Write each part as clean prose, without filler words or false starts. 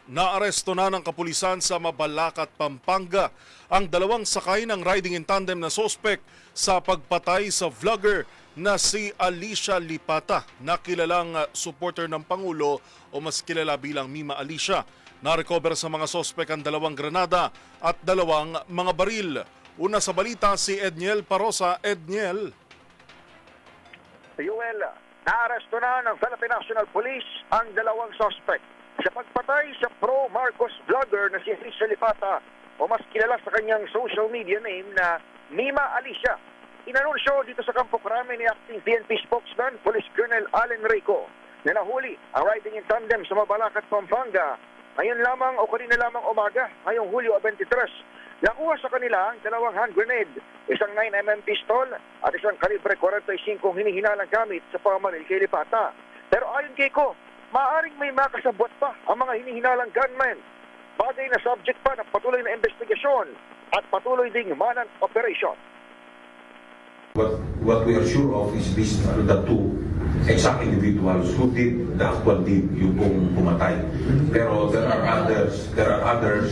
Naaresto na ng kapulisan sa Mabalacat, Pampanga ang dalawang sakay ng riding in tandem na sospek sa pagpatay sa vlogger na si Alicia Lipata, na kilalang supporter ng Pangulo o mas kilala bilang Mima Alicia. Na-recover sa mga sospek ang dalawang granada at dalawang mga baril. Una sa balita si Edniel Parosa. Edniel. Yuel, naaresto na ng Philippine National Police ang dalawang suspect sa pagpatay sa pro-Marcos vlogger na si Alicia Lipata o mas kilala sa kanyang social media name na Mima Alicia. Inanunsyo dito sa Campo Crame ni Acting PNP spokesman Police Colonel Allen Rico na nahuli ang riding in tandem sa Mabalacat, Pampanga ngayon lamang o kanina lamang umaga, ngayong Hulyo 23. Nakuha sa kanila ang dalawang hand grenade, isang 9mm pistol at isang kalibre 45 hinihinalang gamit sa pamamaril kay Lipata. Pero ayon kay Ko, maaaring may makasabot pa ang mga hinihinalang gunmen. Bagay na subject pa ng patuloy na investigasyon at patuloy ding manhunt operation. What we are sure of is these are the two exact individuals who did the actual deed, yung pong pumatay. Pero there are others,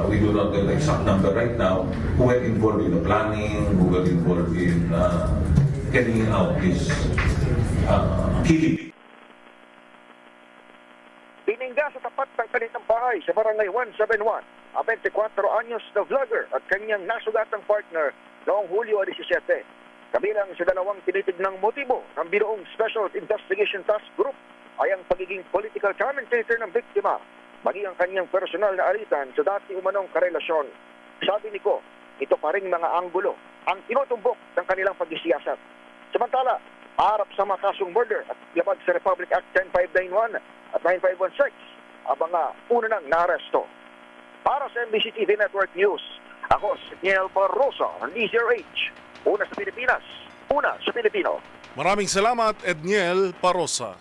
we do not know the exact number right now, who were involved in the planning, who were involved in carrying out this killing. Piningga sa tapat ng kanilang bahay sa Barangay 171, ang 24 anyos na vlogger at kanyang nasugatang partner noong Hulyo 17. Kabilang sa dalawang tinitignang motibo ng Biroong Special Investigation Task Group ay ang pagiging political commentator ng biktima, maging ang kanyang personal na alitan sa dati umanong karelasyon. Sabi ni Ko, ito pa ring mga anggulo ang tinutumbok ng kanilang pagsisiyasat. Samantala, harap sa mga kasong murder at labag sa Republic Act 10591 at 9516, ang mga una nang naaresto. Para sa MBC TV Network News, ako si Niel Barroso ng DZRH. Una sa Pilipinas, una sa Pilipino. Maraming salamat, Edniel Parosa.